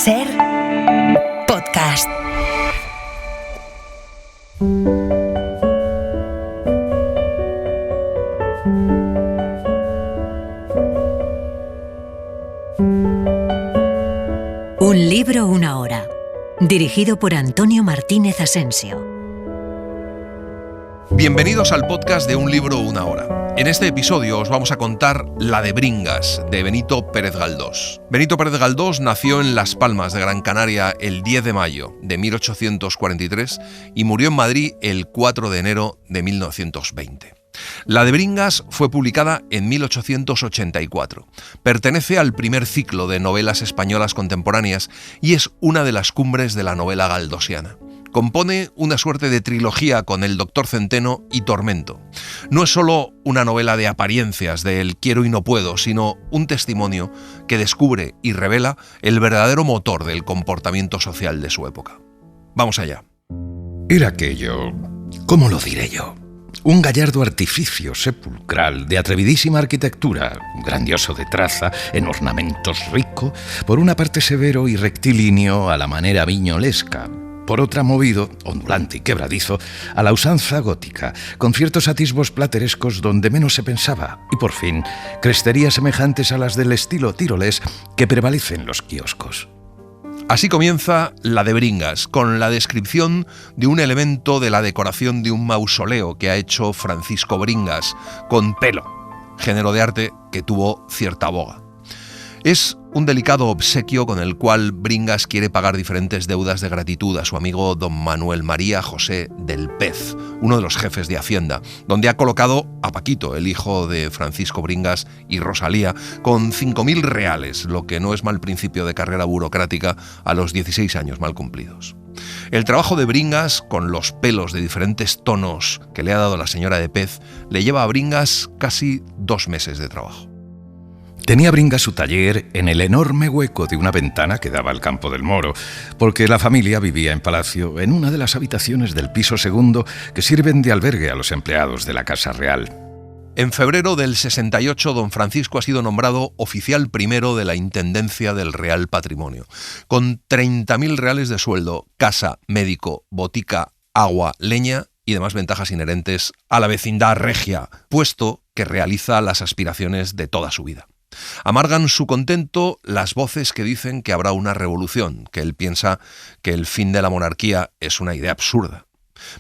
SER Podcast. Un libro, una hora. Dirigido por Antonio Martínez Asensio. Bienvenidos al podcast de Un libro, una hora. En este episodio os vamos a contar La de Bringas, de Benito Pérez Galdós. Benito Pérez Galdós nació en Las Palmas de Gran Canaria el 10 de mayo de 1843 y murió en Madrid el 4 de enero de 1920. La de Bringas fue publicada en 1884. Pertenece al primer ciclo de novelas españolas contemporáneas y es una de las cumbres de la novela galdosiana. Compone una suerte de trilogía con El Doctor Centeno y Tormento. No es solo una novela de apariencias del quiero y no puedo, sino un testimonio que descubre y revela el verdadero motor del comportamiento social de su época. Vamos allá. Era aquello, ¿cómo lo diré yo? Un gallardo artificio sepulcral de atrevidísima arquitectura, grandioso de traza, en ornamentos rico, por una parte severo y rectilíneo a la manera viñolesca, por otra movido, ondulante y quebradizo, a la usanza gótica, con ciertos atisbos platerescos donde menos se pensaba, y por fin, cresterías semejantes a las del estilo tirolés que prevalece en los kioscos. Así comienza La de Bringas, con la descripción de un elemento de la decoración de un mausoleo que ha hecho Francisco Bringas, con pelo, género de arte que tuvo cierta boga. Es un delicado obsequio con el cual Bringas quiere pagar diferentes deudas de gratitud a su amigo don Manuel María José del Pez, uno de los jefes de Hacienda, donde ha colocado a Paquito, el hijo de Francisco Bringas y Rosalía, con 5.000 reales, lo que no es mal principio de carrera burocrática a los 16 años mal cumplidos. El trabajo de Bringas, con los pelos de diferentes tonos que le ha dado la señora de Pez, le lleva a Bringas casi 2 meses de trabajo. Tenía Bringas su taller en el enorme hueco de una ventana que daba al Campo del Moro, porque la familia vivía en palacio en una de las habitaciones del piso segundo que sirven de albergue a los empleados de la Casa Real. En febrero del 68, don Francisco ha sido nombrado oficial primero de la Intendencia del Real Patrimonio, con 30.000 reales de sueldo, casa, médico, botica, agua, leña y demás ventajas inherentes a la vecindad regia, puesto que realiza las aspiraciones de toda su vida. Amargan su contento las voces que dicen que habrá una revolución, que él piensa que el fin de la monarquía es una idea absurda.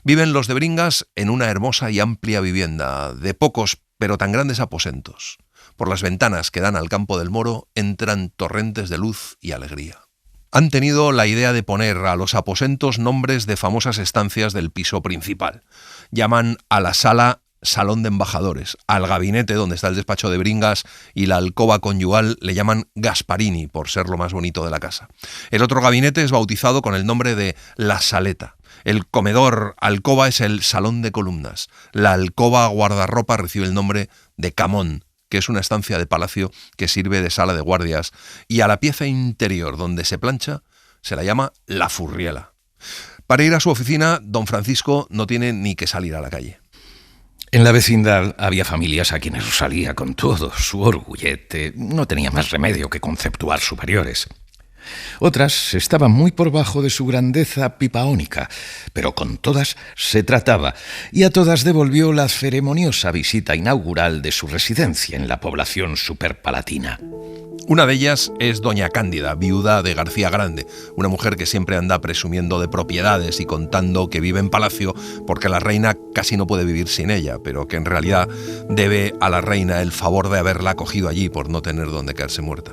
Viven los de Bringas en una hermosa y amplia vivienda, de pocos pero tan grandes aposentos. Por las ventanas que dan al Campo del Moro entran torrentes de luz y alegría. Han tenido la idea de poner a los aposentos nombres de famosas estancias del piso principal. Llaman a la sala Salón de Embajadores, al gabinete donde está el despacho de Bringas y la alcoba conyugal le llaman Gasparini, por ser lo más bonito de la casa. El otro gabinete es bautizado con el nombre de La Saleta. El comedor alcoba es el Salón de Columnas. La alcoba guardarropa recibe el nombre de Camón, que es una estancia de palacio que sirve de sala de guardias, y a la pieza interior donde se plancha se la llama La Furriela. Para ir a su oficina, don Francisco no tiene ni que salir a la calle. En la vecindad había familias a quienes Rosalía, con todo su orgullete, no tenía más remedio que conceptuar superiores. Otras estaban muy por bajo de su grandeza pipaónica, pero con todas se trataba, y a todas devolvió la ceremoniosa visita inaugural de su residencia en la población superpalatina. Una de ellas es doña Cándida, viuda de García Grande, una mujer que siempre anda presumiendo de propiedades y contando que vive en palacio porque la reina casi no puede vivir sin ella, pero que en realidad debe a la reina el favor de haberla acogido allí por no tener donde caerse muerta.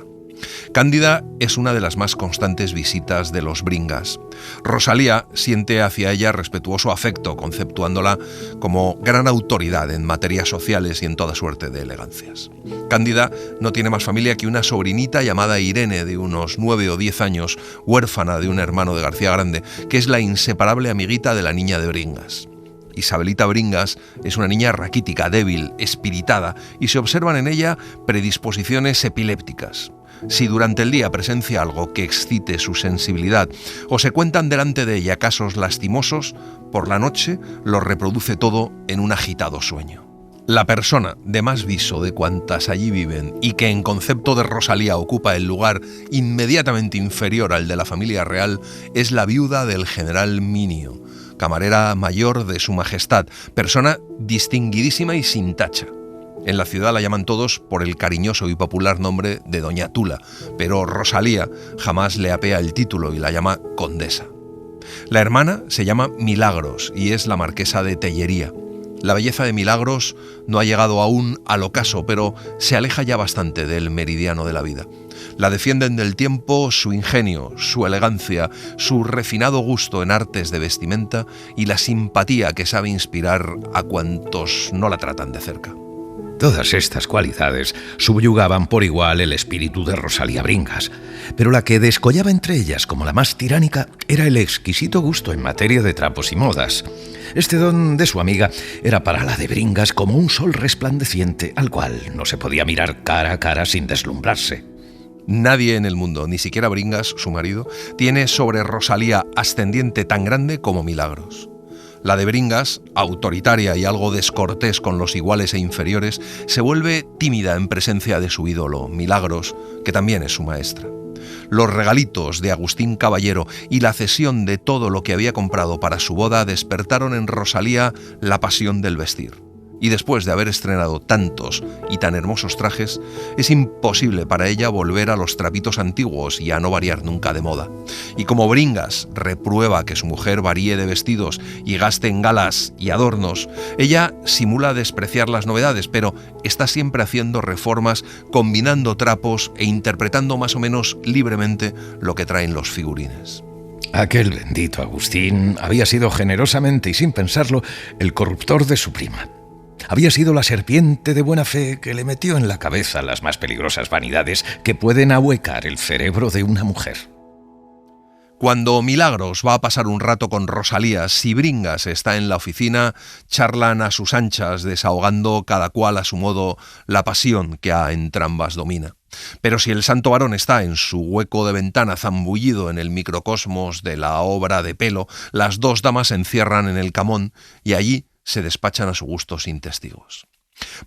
Cándida es una de las más constantes visitas de los Bringas. Rosalía siente hacia ella respetuoso afecto, conceptuándola como gran autoridad en materias sociales y en toda suerte de elegancias. Cándida no tiene más familia que una sobrinita llamada Irene, de unos 9 o 10 años, huérfana de un hermano de García Grande, que es la inseparable amiguita de la niña de Bringas. Isabelita Bringas es una niña raquítica, débil, espiritada, y se observan en ella predisposiciones epilépticas. Si durante el día presencia algo que excite su sensibilidad o se cuentan delante de ella casos lastimosos, por la noche lo reproduce todo en un agitado sueño. La persona de más viso de cuantas allí viven y que en concepto de Rosalía ocupa el lugar inmediatamente inferior al de la familia real es la viuda del general Minio, camarera mayor de su majestad, persona distinguidísima y sin tacha. En la ciudad la llaman todos por el cariñoso y popular nombre de Doña Tula, pero Rosalía jamás le apea el título y la llama condesa. La hermana se llama Milagros y es la marquesa de Tellería. La belleza de Milagros no ha llegado aún al ocaso, pero se aleja ya bastante del meridiano de la vida. La defienden del tiempo su ingenio, su elegancia, su refinado gusto en artes de vestimenta y la simpatía que sabe inspirar a cuantos no la tratan de cerca. Todas estas cualidades subyugaban por igual el espíritu de Rosalía Bringas, pero la que descollaba entre ellas como la más tiránica era el exquisito gusto en materia de trapos y modas. Este don de su amiga era para la de Bringas como un sol resplandeciente al cual no se podía mirar cara a cara sin deslumbrarse. Nadie en el mundo, ni siquiera Bringas, su marido, tiene sobre Rosalía ascendiente tan grande como Milagros. La de Bringas, autoritaria y algo descortés con los iguales e inferiores, se vuelve tímida en presencia de su ídolo, Milagros, que también es su maestra. Los regalitos de Agustín Caballero y la cesión de todo lo que había comprado para su boda despertaron en Rosalía la pasión del vestir. Y después de haber estrenado tantos y tan hermosos trajes, es imposible para ella volver a los trapitos antiguos y a no variar nunca de moda. Y como Bringas reprueba que su mujer varíe de vestidos y gaste en galas y adornos, ella simula despreciar las novedades, pero está siempre haciendo reformas, combinando trapos e interpretando más o menos libremente lo que traen los figurines. Aquel bendito Agustín había sido generosamente y sin pensarlo el corruptor de su prima. Había sido la serpiente de buena fe que le metió en la cabeza las más peligrosas vanidades que pueden ahuecar el cerebro de una mujer. Cuando Milagros va a pasar un rato con Rosalía, si Bringas está en la oficina, charlan a sus anchas, desahogando cada cual a su modo la pasión que a entrambas domina. Pero si el santo varón está en su hueco de ventana zambullido en el microcosmos de la obra de pelo, las dos damas se encierran en el camón y allí se despachan a su gusto sin testigos.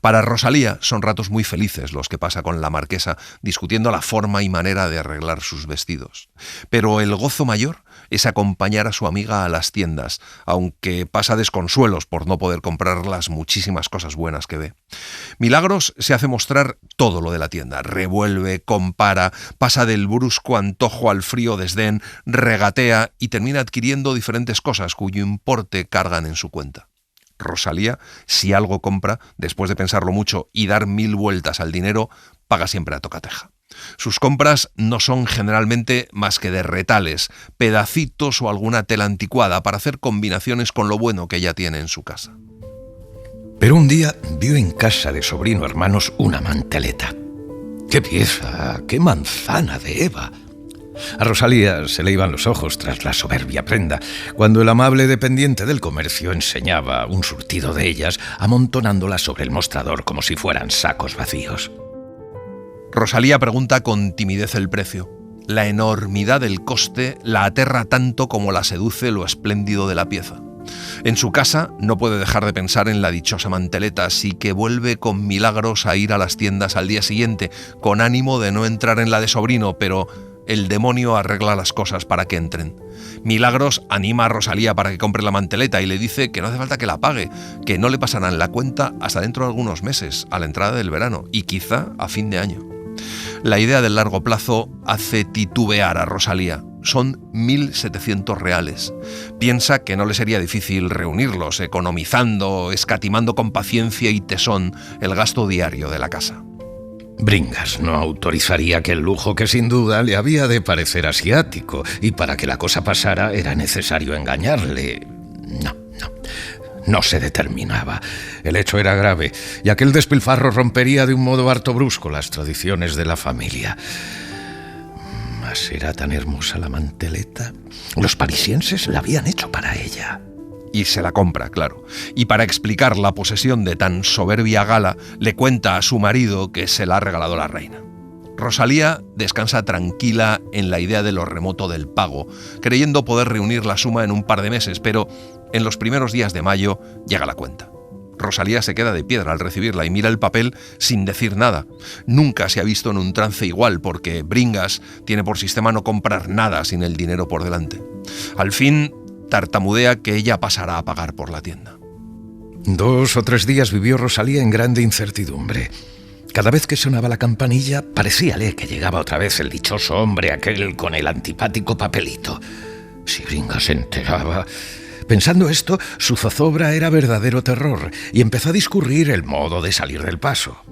Para Rosalía son ratos muy felices los que pasa con la marquesa, discutiendo la forma y manera de arreglar sus vestidos. Pero el gozo mayor es acompañar a su amiga a las tiendas, aunque pasa desconsuelos por no poder comprar las muchísimas cosas buenas que ve. Milagros se hace mostrar todo lo de la tienda, revuelve, compara, pasa del brusco antojo al frío desdén, regatea y termina adquiriendo diferentes cosas cuyo importe cargan en su cuenta. Rosalía, si algo compra, después de pensarlo mucho y dar 1000 vueltas al dinero, paga siempre a tocateja. Sus compras no son generalmente más que de retales, pedacitos o alguna tela anticuada para hacer combinaciones con lo bueno que ella tiene en su casa. Pero un día vio en casa de sobrino hermanos una manteleta. ¡Qué pieza! ¡Qué manzana de Eva! A Rosalía se le iban los ojos tras la soberbia prenda, cuando el amable dependiente del comercio enseñaba un surtido de ellas, amontonándolas sobre el mostrador como si fueran sacos vacíos. Rosalía pregunta con timidez el precio. La enormidad del coste la aterra tanto como la seduce lo espléndido de la pieza. En su casa no puede dejar de pensar en la dichosa manteleta, así que vuelve con Milagros a ir a las tiendas al día siguiente, con ánimo de no entrar en la de sobrino, pero el demonio arregla las cosas para que entren. Milagros anima a Rosalía para que compre la manteleta y le dice que no hace falta que la pague, que no le pasarán la cuenta hasta dentro de algunos meses, a la entrada del verano, y quizá a fin de año. La idea del largo plazo hace titubear a Rosalía. Son 1.700 reales. Piensa que no le sería difícil reunirlos, economizando, escatimando con paciencia y tesón el gasto diario de la casa. Bringas no autorizaría aquel lujo que sin duda le había de parecer asiático, y para que la cosa pasara era necesario engañarle. No se determinaba. El hecho era grave, y aquel despilfarro rompería de un modo harto brusco las tradiciones de la familia. Mas era tan hermosa la manteleta. Los parisienses la habían hecho para ella. Y se la compra, claro. Y para explicar la posesión de tan soberbia gala, le cuenta a su marido que se la ha regalado la reina. Rosalía descansa tranquila en la idea de lo remoto del pago, creyendo poder reunir la suma en un par de meses, pero en los primeros días de mayo llega la cuenta. Rosalía se queda de piedra al recibirla y mira el papel sin decir nada. Nunca se ha visto en un trance igual, porque Bringas tiene por sistema no comprar nada sin el dinero por delante. Al fin, tartamudea que ella pasará a pagar por la tienda. 2 o 3 días vivió Rosalía en grande incertidumbre. Cada vez que sonaba la campanilla, parecíale que llegaba otra vez el dichoso hombre aquel con el antipático papelito. Si Bringas se enteraba... Pensando esto, su zozobra era verdadero terror y empezó a discurrir el modo de salir del paso.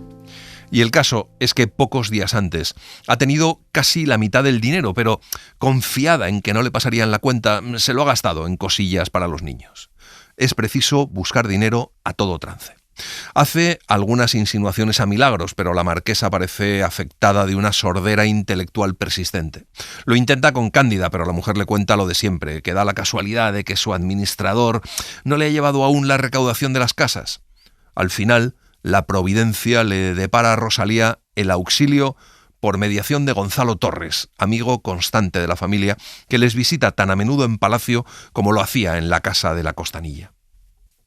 Y el caso es que pocos días antes ha tenido casi la mitad del dinero, pero confiada en que no le pasarían la cuenta, se lo ha gastado en cosillas para los niños. Es preciso buscar dinero a todo trance. Hace algunas insinuaciones a Milagros, pero la marquesa parece afectada de una sordera intelectual persistente. Lo intenta con Cándida, pero la mujer le cuenta lo de siempre, que da la casualidad de que su administrador no le ha llevado aún la recaudación de las casas. Al final, la providencia le depara a Rosalía el auxilio por mediación de Gonzalo Torres, amigo constante de la familia, que les visita tan a menudo en palacio como lo hacía en la casa de la Costanilla.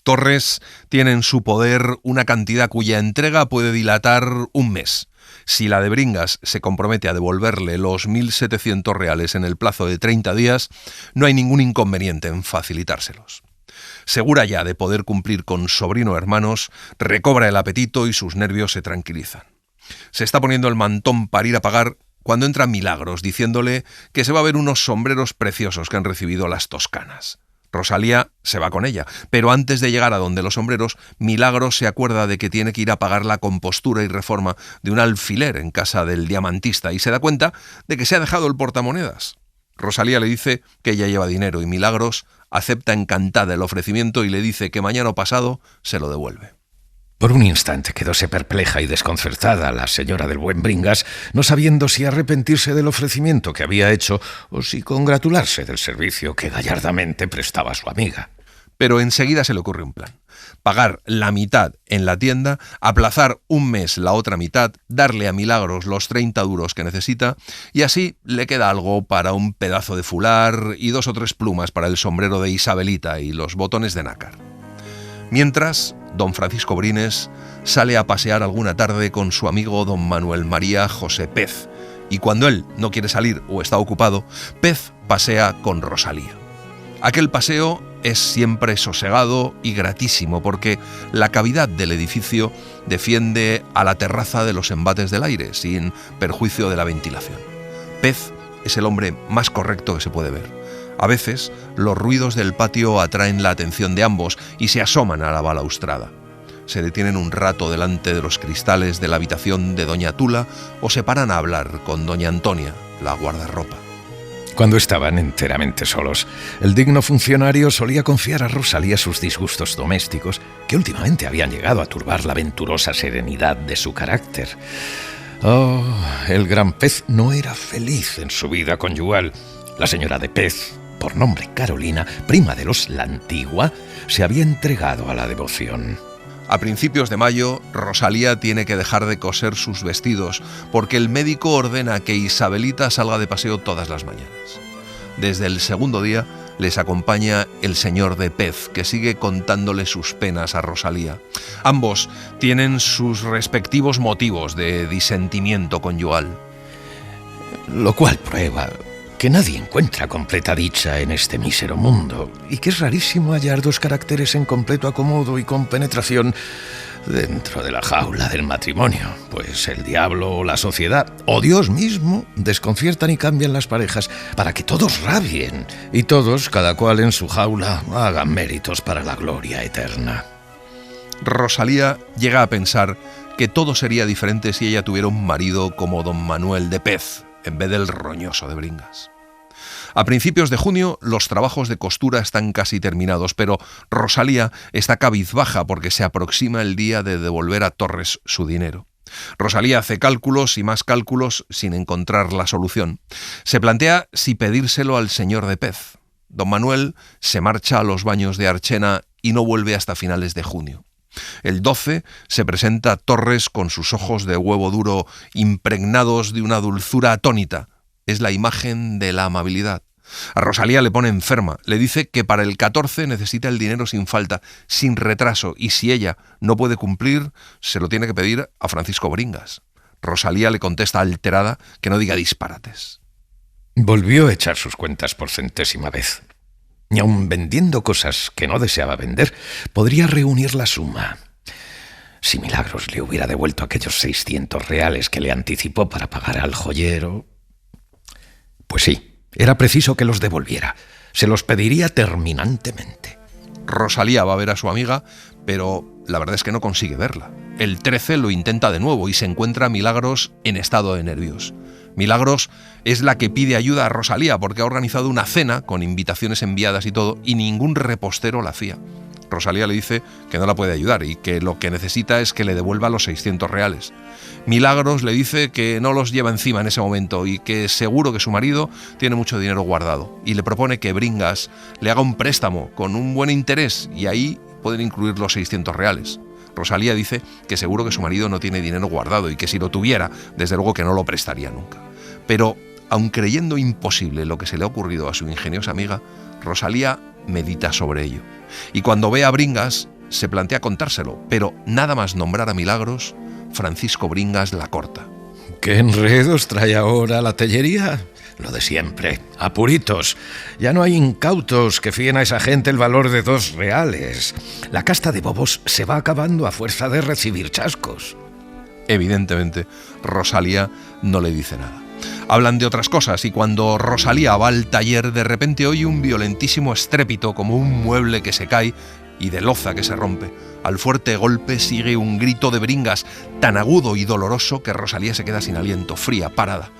Torres tiene en su poder una cantidad cuya entrega puede dilatar un mes. Si la de Bringas se compromete a devolverle los 1.700 reales en el plazo de 30 días, no hay ningún inconveniente en facilitárselos. Segura ya de poder cumplir con sobrino hermanos, recobra el apetito y sus nervios se tranquilizan. Se está poniendo el mantón para ir a pagar cuando entra Milagros diciéndole que se va a ver unos sombreros preciosos que han recibido las toscanas. Rosalía se va con ella, pero antes de llegar a donde los sombreros, Milagros se acuerda de que tiene que ir a pagar la compostura y reforma de un alfiler en casa del diamantista y se da cuenta de que se ha dejado el portamonedas. Rosalía le dice que ella lleva dinero y Milagros acepta encantada el ofrecimiento y le dice que mañana o pasado se lo devuelve. Por un instante quedóse perpleja y desconcertada la señora del buen Bringas, no sabiendo si arrepentirse del ofrecimiento que había hecho o si congratularse del servicio que gallardamente prestaba a su amiga. Pero enseguida se le ocurre un plan. Pagar la mitad en la tienda, aplazar un mes la otra mitad, darle a Milagros los 30 duros que necesita y así le queda algo para un pedazo de fular y 2 o 3 plumas para el sombrero de Isabelita y los botones de nácar. Mientras, don Francisco Brines sale a pasear alguna tarde con su amigo don Manuel María José Pez, y cuando él no quiere salir o está ocupado, Pez pasea con Rosalía. Aquel paseo es siempre sosegado y gratísimo porque la cavidad del edificio defiende a la terraza de los embates del aire, sin perjuicio de la ventilación. Pez es el hombre más correcto que se puede ver. A veces, los ruidos del patio atraen la atención de ambos y se asoman a la balaustrada. Se detienen un rato delante de los cristales de la habitación de doña Tula o se paran a hablar con doña Antonia, la guardarropa. Cuando estaban enteramente solos, el digno funcionario solía confiar a Rosalía sus disgustos domésticos, que últimamente habían llegado a turbar la venturosa serenidad de su carácter. Oh, el gran Pez no era feliz en su vida conyugal. La señora de Pez, por nombre Carolina, prima de los La Antigua, se había entregado a la devoción. A principios de mayo, Rosalía tiene que dejar de coser sus vestidos porque el médico ordena que Isabelita salga de paseo todas las mañanas. Desde el segundo día les acompaña el señor de Pez, que sigue contándole sus penas a Rosalía. Ambos tienen sus respectivos motivos de disentimiento conyugal. Lo cual prueba que nadie encuentra completa dicha en este mísero mundo y que es rarísimo hallar 2 caracteres en completo acomodo y compenetración dentro de la jaula del matrimonio, pues el diablo o la sociedad o Dios mismo desconciertan y cambian las parejas para que todos rabien y todos, cada cual en su jaula, hagan méritos para la gloria eterna. Rosalía llega a pensar que todo sería diferente si ella tuviera un marido como don Manuel de Pez, en vez del roñoso de Bringas. A principios de junio los trabajos de costura están casi terminados, pero Rosalía está cabizbaja porque se aproxima el día de devolver a Torres su dinero. Rosalía hace cálculos y más cálculos sin encontrar la solución. Se plantea si pedírselo al señor de Pez. Don Manuel se marcha a los baños de Archena y no vuelve hasta finales de junio. El 12 se presenta Torres con sus ojos de huevo duro impregnados de una dulzura atónita. Es la imagen de la amabilidad. A Rosalía le pone enferma, le dice que para el 14 necesita el dinero sin falta, sin retraso, y si ella no puede cumplir, se lo tiene que pedir a Francisco Bringas. Rosalía le contesta alterada que no diga disparates. Volvió a echar sus cuentas por 100ª vez. Y aun vendiendo cosas que no deseaba vender, podría reunir la suma. Si Milagros le hubiera devuelto aquellos 600 reales que le anticipó para pagar al joyero... Pues sí, era preciso que los devolviera. Se los pediría terminantemente. Rosalía va a ver a su amiga, pero la verdad es que no consigue verla. El 13 lo intenta de nuevo y se encuentra a Milagros en estado de nervios. Milagros es la que pide ayuda a Rosalía porque ha organizado una cena con invitaciones enviadas y todo, y ningún repostero la fía. Rosalía le dice que no la puede ayudar y que lo que necesita es que le devuelva los 600 reales. Milagros le dice que no los lleva encima en ese momento y que seguro que su marido tiene mucho dinero guardado, y le propone que Bringas le haga un préstamo con un buen interés y ahí pueden incluir los 600 reales. Rosalía dice que seguro que su marido no tiene dinero guardado y que si lo tuviera, desde luego que no lo prestaría nunca. Pero, aun creyendo imposible lo que se le ha ocurrido a su ingeniosa amiga, Rosalía medita sobre ello. Y cuando ve a Bringas, se plantea contárselo, pero nada más nombrar a Milagros, Francisco Bringas la corta. ¿Qué enredos trae ahora la tellería? Lo de siempre, apuritos. Ya no hay incautos que fíen a esa gente el valor de 2 reales. La casta de bobos se va acabando a fuerza de recibir chascos. Evidentemente, Rosalía no le dice nada. Hablan de otras cosas y cuando Rosalía va al taller, de repente oye un violentísimo estrépito como un mueble que se cae y de loza que se rompe. Al fuerte golpe sigue un grito de Bringas tan agudo y doloroso que Rosalía se queda sin aliento, fría, parada.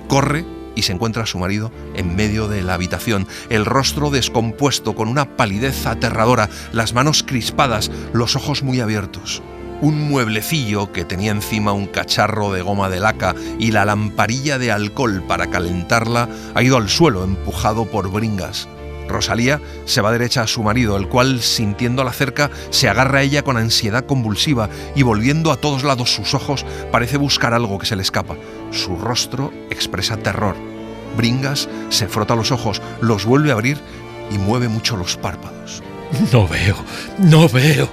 Corre y se encuentra a su marido en medio de la habitación, el rostro descompuesto, con una palidez aterradora, las manos crispadas, los ojos muy abiertos. Un mueblecillo que tenía encima un cacharro de goma de laca y la lamparilla de alcohol para calentarla ha ido al suelo, empujado por Bringas. Rosalía se va derecha a su marido, el cual, sintiéndola cerca, se agarra a ella con ansiedad convulsiva y, volviendo a todos lados sus ojos, parece buscar algo que se le escapa. Su rostro expresa terror. Bringas se frota los ojos, los vuelve a abrir y mueve mucho los párpados. No veo.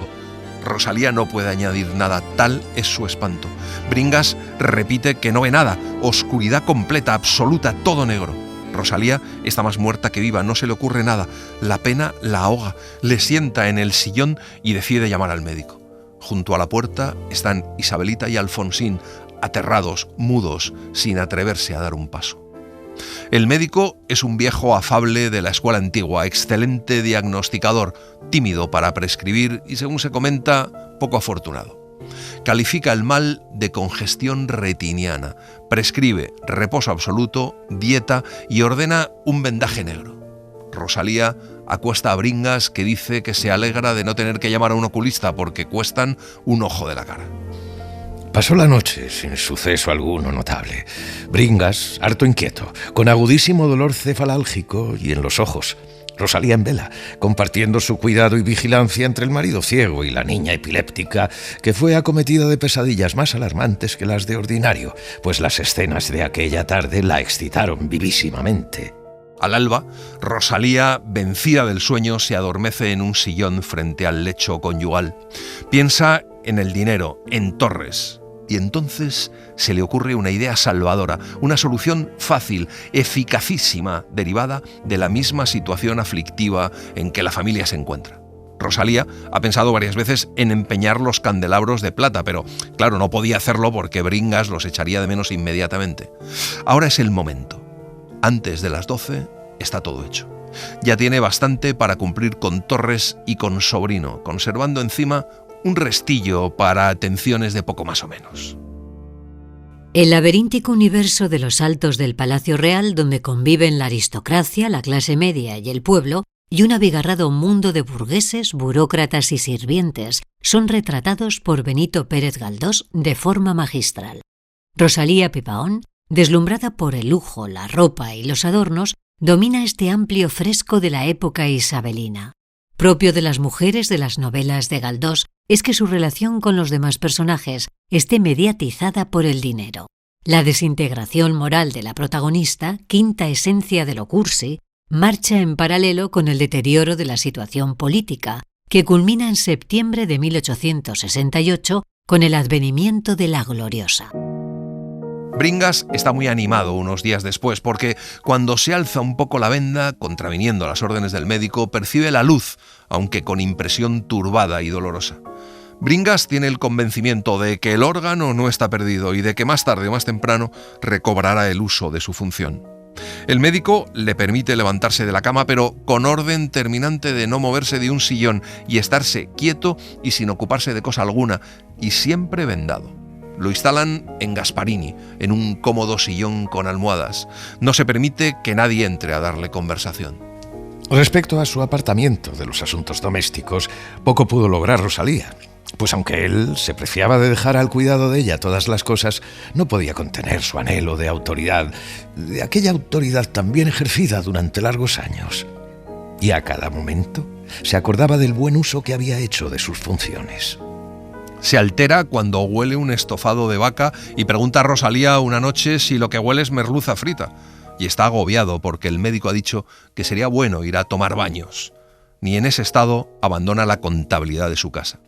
Rosalía no puede añadir nada, tal es su espanto. Bringas repite que no ve nada, oscuridad completa, absoluta, todo negro. Rosalía está más muerta que viva, no se le ocurre nada. La pena la ahoga, le sienta en el sillón y decide llamar al médico. Junto a la puerta están Isabelita y Alfonsín, aterrados, mudos, sin atreverse a dar un paso. El médico es un viejo afable de la escuela antigua, excelente diagnosticador, tímido para prescribir y, según se comenta, poco afortunado. Califica el mal de congestión retiniana, prescribe reposo absoluto, dieta y ordena un vendaje negro. Rosalía acuesta a Bringas, que dice que se alegra de no tener que llamar a un oculista porque cuestan un ojo de la cara. Pasó la noche sin suceso alguno notable. Bringas, harto inquieto, con agudísimo dolor cefalálgico y en los ojos. Rosalía en vela, compartiendo su cuidado y vigilancia entre el marido ciego y la niña epiléptica, que fue acometida de pesadillas más alarmantes que las de ordinario, pues las escenas de aquella tarde la excitaron vivísimamente. Al alba, Rosalía, vencida del sueño, se adormece en un sillón frente al lecho conyugal. Piensa en el dinero, en Torres. Y entonces se le ocurre una idea salvadora, una solución fácil, eficacísima, derivada de la misma situación aflictiva en que la familia se encuentra. Rosalía ha pensado varias veces en empeñar los candelabros de plata, pero claro, no podía hacerlo porque Bringas los echaría de menos inmediatamente. Ahora es el momento. Antes de las 12 está todo hecho. Ya tiene bastante para cumplir con Torres y con Sobrino, conservando encima un restillo para atenciones de poco más o menos. El laberíntico universo de los altos del Palacio Real, donde conviven la aristocracia, la clase media y el pueblo, y un abigarrado mundo de burgueses, burócratas y sirvientes, son retratados por Benito Pérez Galdós de forma magistral. Rosalía Pipaón, deslumbrada por el lujo, la ropa y los adornos, domina este amplio fresco de la época isabelina. Propio de las mujeres de las novelas de Galdós es que su relación con los demás personajes esté mediatizada por el dinero. La desintegración moral de la protagonista, quinta esencia de lo cursi, marcha en paralelo con el deterioro de la situación política, que culmina en septiembre de 1868 con el advenimiento de la Gloriosa. Bringas está muy animado unos días después porque cuando se alza un poco la venda, contraviniendo las órdenes del médico, percibe la luz, aunque con impresión turbada y dolorosa. Bringas tiene el convencimiento de que el órgano no está perdido y de que más tarde o más temprano recobrará el uso de su función. El médico le permite levantarse de la cama, pero con orden terminante de no moverse de un sillón y estarse quieto y sin ocuparse de cosa alguna, y siempre vendado. Lo instalan en Gasparini, en un cómodo sillón con almohadas. No se permite que nadie entre a darle conversación. Respecto a su apartamiento de los asuntos domésticos, poco pudo lograr Rosalía, pues aunque él se preciaba de dejar al cuidado de ella todas las cosas, no podía contener su anhelo de autoridad, de aquella autoridad tan bien ejercida durante largos años. Y a cada momento se acordaba del buen uso que había hecho de sus funciones. Se altera cuando huele un estofado de vaca y pregunta a Rosalía una noche si lo que huele es merluza frita. Y está agobiado porque el médico ha dicho que sería bueno ir a tomar baños. Ni en ese estado abandona la contabilidad de su casa.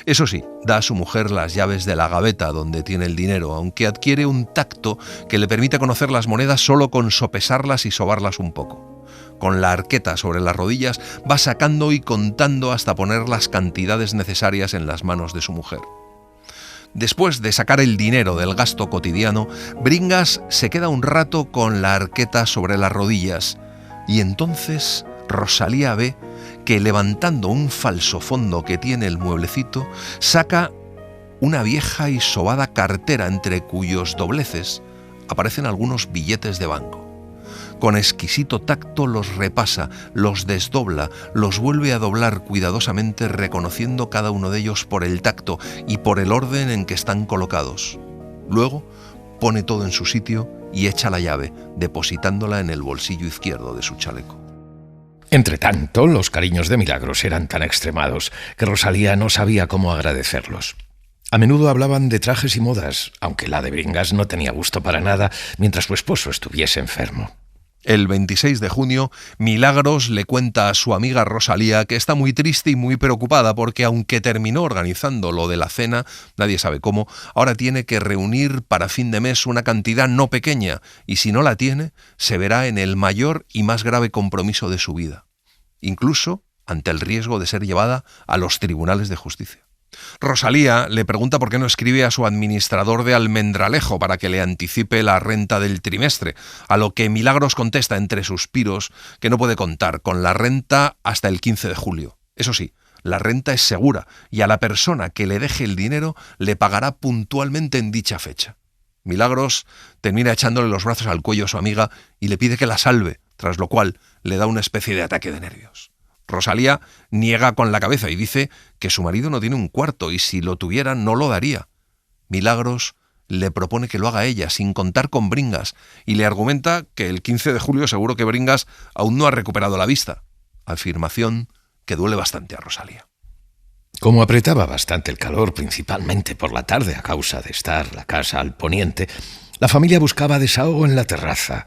Eso sí, da a su mujer las llaves de la gaveta donde tiene el dinero, aunque adquiere un tacto que le permite conocer las monedas solo con sopesarlas y sobarlas un poco. Con la arqueta sobre las rodillas va sacando y contando hasta poner las cantidades necesarias en las manos de su mujer. Después de sacar el dinero del gasto cotidiano, Bringas se queda un rato con la arqueta sobre las rodillas y entonces Rosalía ve que levantando un falso fondo que tiene el mueblecito, saca una vieja y sobada cartera entre cuyos dobleces aparecen algunos billetes de banco. Con exquisito tacto los repasa, los desdobla, los vuelve a doblar cuidadosamente, reconociendo cada uno de ellos por el tacto y por el orden en que están colocados. Luego pone todo en su sitio y echa la llave, depositándola en el bolsillo izquierdo de su chaleco. Entretanto, los cariños de Milagros eran tan extremados que Rosalía no sabía cómo agradecerlos. A menudo hablaban de trajes y modas, aunque la de Bringas no tenía gusto para nada mientras su esposo estuviese enfermo. El 26 de junio, Milagros le cuenta a su amiga Rosalía que está muy triste y muy preocupada porque aunque terminó organizando lo de la cena, nadie sabe cómo, ahora tiene que reunir para fin de mes una cantidad no pequeña y si no la tiene, se verá en el mayor y más grave compromiso de su vida, incluso ante el riesgo de ser llevada a los tribunales de justicia. Rosalía le pregunta por qué no escribe a su administrador de Almendralejo para que le anticipe la renta del trimestre, a lo que Milagros contesta entre suspiros que no puede contar con la renta hasta el 15 de julio. Eso sí, la renta es segura y a la persona que le deje el dinero le pagará puntualmente en dicha fecha. Milagros termina echándole los brazos al cuello a su amiga y le pide que la salve, tras lo cual le da una especie de ataque de nervios. Rosalía niega con la cabeza y dice que su marido no tiene un cuarto y si lo tuviera no lo daría. Milagros le propone que lo haga ella, sin contar con Bringas, y le argumenta que el 15 de julio seguro que Bringas aún no ha recuperado la vista. Afirmación que duele bastante a Rosalía. Como apretaba bastante el calor, principalmente por la tarde a causa de estar la casa al poniente, la familia buscaba desahogo en la terraza.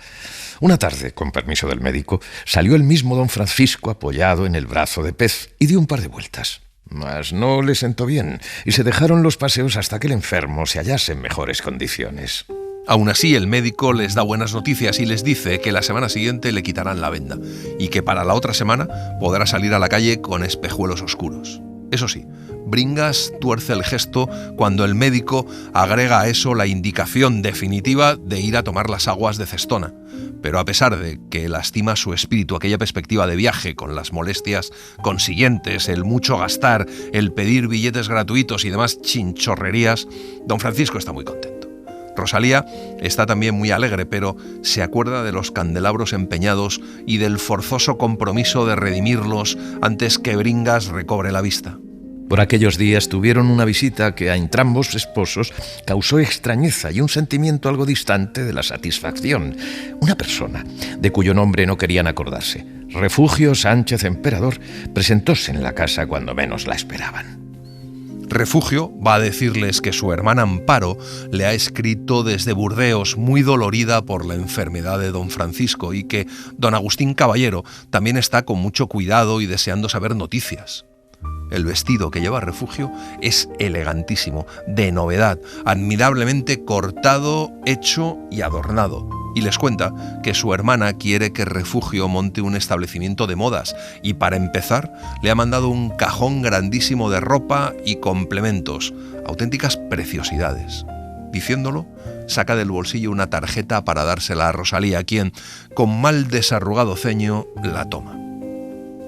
Una tarde, con permiso del médico, salió el mismo don Francisco apoyado en el brazo de Pez y dio un par de vueltas. Mas no le sentó bien y se dejaron los paseos hasta que el enfermo se hallase en mejores condiciones. Aún así, el médico les da buenas noticias y les dice que la semana siguiente le quitarán la venda y que para la otra semana podrá salir a la calle con espejuelos oscuros. Eso sí, Bringas tuerce el gesto cuando el médico agrega a eso la indicación definitiva de ir a tomar las aguas de Cestona. Pero a pesar de que lastima su espíritu aquella perspectiva de viaje con las molestias consiguientes, el mucho gastar, el pedir billetes gratuitos y demás chinchorrerías, don Francisco está muy contento. Rosalía está también muy alegre, pero se acuerda de los candelabros empeñados y del forzoso compromiso de redimirlos antes que Bringas recobre la vista. Por aquellos días tuvieron una visita que a entrambos esposos causó extrañeza y un sentimiento algo distante de la satisfacción. Una persona, de cuyo nombre no querían acordarse, Refugio Sánchez Emperador, presentóse en la casa cuando menos la esperaban. Refugio va a decirles que su hermana Amparo le ha escrito desde Burdeos, muy dolorida por la enfermedad de don Francisco, y que don Agustín Caballero también está con mucho cuidado y deseando saber noticias. El vestido que lleva Refugio es elegantísimo, de novedad, admirablemente cortado, hecho y adornado. Y les cuenta que su hermana quiere que Refugio monte un establecimiento de modas y para empezar le ha mandado un cajón grandísimo de ropa y complementos, auténticas preciosidades. Diciéndolo, saca del bolsillo una tarjeta para dársela a Rosalía, quien, con mal desarrugado ceño, la toma.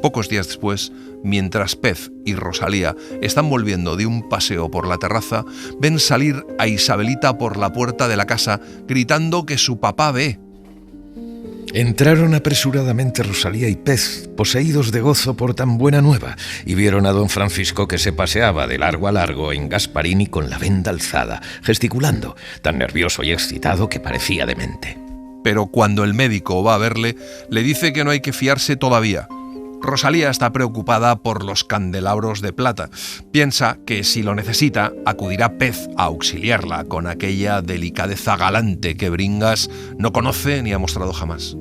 Pocos días después, mientras Pez y Rosalía están volviendo de un paseo por la terraza, ven salir a Isabelita por la puerta de la casa gritando que su papá ve. Entraron apresuradamente Rosalía y Pez, poseídos de gozo por tan buena nueva, y vieron a don Francisco que se paseaba de largo a largo en Gasparini con la venda alzada, gesticulando, tan nervioso y excitado que parecía demente. Pero cuando el médico va a verle, le dice que no hay que fiarse todavía. Rosalía está preocupada por los candelabros de plata. Piensa que si lo necesita, acudirá Pez a auxiliarla con aquella delicadeza galante que Bringas no conoce ni ha mostrado jamás.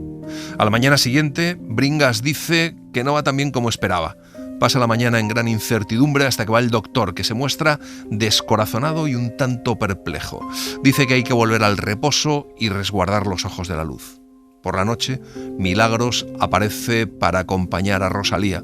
A la mañana siguiente, Bringas dice que no va tan bien como esperaba. Pasa la mañana en gran incertidumbre hasta que va el doctor, que se muestra descorazonado y un tanto perplejo. Dice que hay que volver al reposo y resguardar los ojos de la luz. Por la noche, Milagros aparece para acompañar a Rosalía.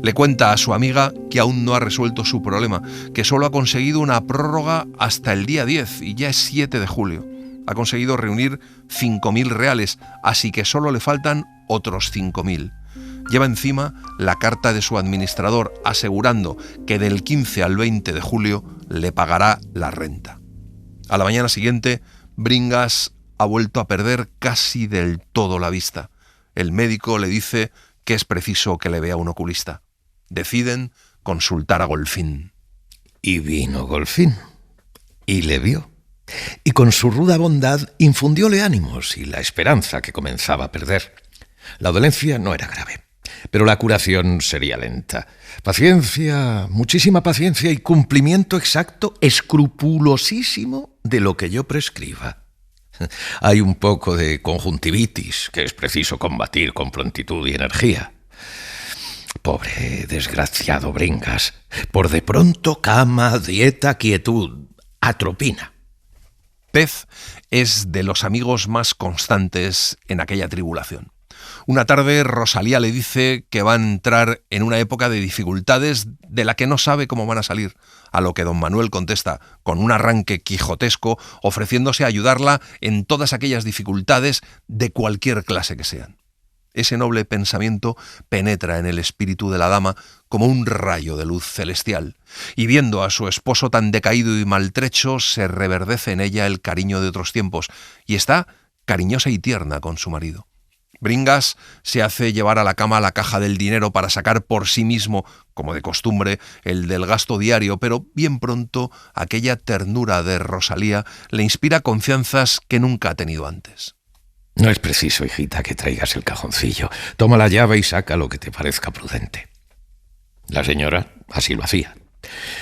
Le cuenta a su amiga que aún no ha resuelto su problema, que solo ha conseguido una prórroga hasta el día 10 y ya es 7 de julio. Ha conseguido reunir 5.000 reales, así que solo le faltan otros 5.000. Lleva encima la carta de su administrador asegurando que del 15 al 20 de julio le pagará la renta. A la mañana siguiente, Bringas ha vuelto a perder casi del todo la vista. El médico le dice que es preciso que le vea un oculista. Deciden consultar a Golfín. Y vino Golfín, y le vio. Y con su ruda bondad infundióle ánimos y la esperanza que comenzaba a perder. La dolencia no era grave, pero la curación sería lenta. Paciencia, muchísima paciencia y cumplimiento exacto, escrupulosísimo de lo que yo prescriba. Hay un poco de conjuntivitis que es preciso combatir con prontitud y energía. Pobre desgraciado Bringas. Por de pronto cama, dieta, quietud, atropina. Pez es de los amigos más constantes en aquella tribulación. Una tarde Rosalía le dice que va a entrar en una época de dificultades de la que no sabe cómo van a salir, a lo que don Manuel contesta con un arranque quijotesco, ofreciéndose a ayudarla en todas aquellas dificultades de cualquier clase que sean. Ese noble pensamiento penetra en el espíritu de la dama como un rayo de luz celestial, y viendo a su esposo tan decaído y maltrecho, se reverdece en ella el cariño de otros tiempos, y está cariñosa y tierna con su marido. Bringas se hace llevar a la cama la caja del dinero para sacar por sí mismo, como de costumbre, el del gasto diario, pero bien pronto aquella ternura de Rosalía le inspira confianzas que nunca ha tenido antes. No es preciso, hijita, que traigas el cajoncillo. Toma la llave y saca lo que te parezca prudente. La señora así lo hacía.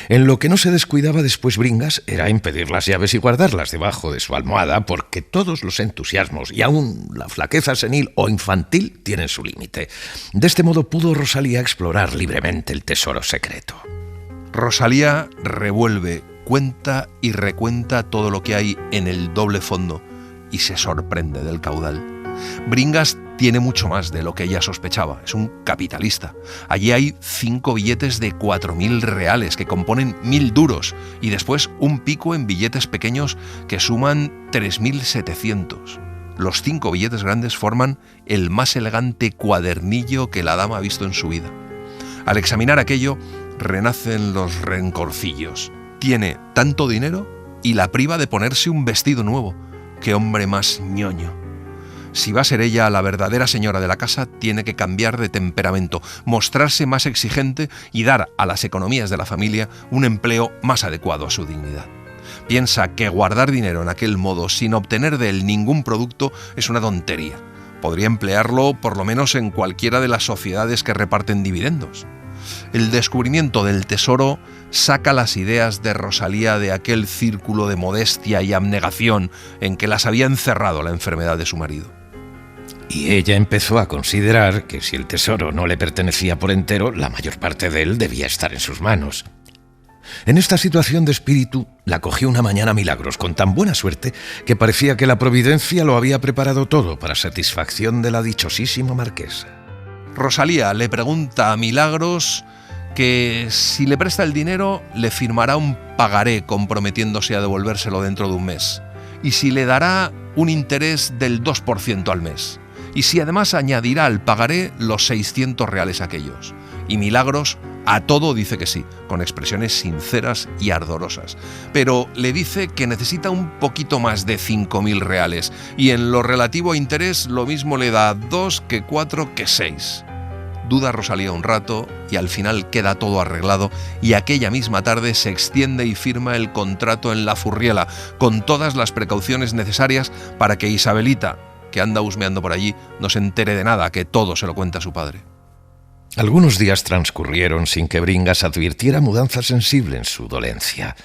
En lo que no se descuidaba después Bringas era en pedir las llaves y guardarlas debajo de su almohada, porque todos los entusiasmos y aún la flaqueza senil o infantil tienen su límite. De este modo pudo Rosalía explorar libremente el tesoro secreto. Rosalía revuelve, cuenta y recuenta todo lo que hay en el doble fondo y se sorprende del caudal. Bringas tiene mucho más de lo que ella sospechaba. Es un capitalista. Allí hay 5 billetes de 4.000 reales que componen 1.000 duros y después un pico en billetes pequeños que suman 3.700. Los 5 billetes grandes forman el más elegante cuadernillo que la dama ha visto en su vida. Al examinar aquello, renacen los rencorcillos. Tiene tanto dinero y la priva de ponerse un vestido nuevo. ¡Qué hombre más ñoño! Si va a ser ella la verdadera señora de la casa, tiene que cambiar de temperamento, mostrarse más exigente y dar a las economías de la familia un empleo más adecuado a su dignidad. Piensa que guardar dinero en aquel modo sin obtener de él ningún producto es una tontería. Podría emplearlo por lo menos en cualquiera de las sociedades que reparten dividendos. El descubrimiento del tesoro saca las ideas de Rosalía de aquel círculo de modestia y abnegación en que las había encerrado la enfermedad de su marido. Y ella empezó a considerar que si el tesoro no le pertenecía por entero, la mayor parte de él debía estar en sus manos. En esta situación de espíritu la cogió una mañana Milagros con tan buena suerte que parecía que la providencia lo había preparado todo para satisfacción de la dichosísima marquesa. Rosalía le pregunta a Milagros que si le presta el dinero le firmará un pagaré comprometiéndose a devolvérselo dentro de un mes, y si le dará un interés del 2% al mes, y si además añadirá al pagaré los 600 reales aquellos. Y Milagros a todo dice que sí, con expresiones sinceras y ardorosas. Pero le dice que necesita un poquito más de 5.000 reales, y en lo relativo a interés lo mismo le da 2 que 4 que 6. Duda Rosalía un rato y al final queda todo arreglado, y aquella misma tarde se extiende y firma el contrato en La Furriela, con todas las precauciones necesarias para que Isabelita, que anda husmeando por allí, no se entere de nada, que todo se lo cuenta a su padre. Algunos días transcurrieron sin que Bringas advirtiera mudanza sensible en su dolencia.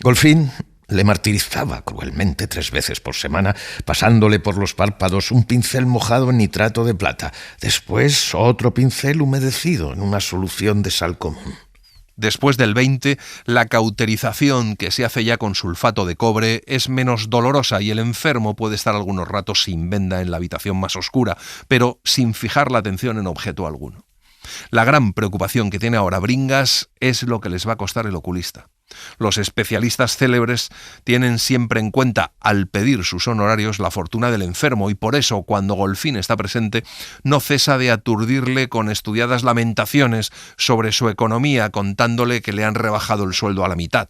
Golfín le martirizaba cruelmente 3 veces por semana, pasándole por los párpados un pincel mojado en nitrato de plata, después otro pincel humedecido en una solución de sal común. Después del 20, la cauterización que se hace ya con sulfato de cobre es menos dolorosa y el enfermo puede estar algunos ratos sin venda en la habitación más oscura, pero sin fijar la atención en objeto alguno. La gran preocupación que tiene ahora Bringas es lo que les va a costar el oculista. Los especialistas célebres tienen siempre en cuenta, al pedir sus honorarios, la fortuna del enfermo, y por eso, cuando Golfín está presente, no cesa de aturdirle con estudiadas lamentaciones sobre su economía, contándole que le han rebajado el sueldo a la mitad.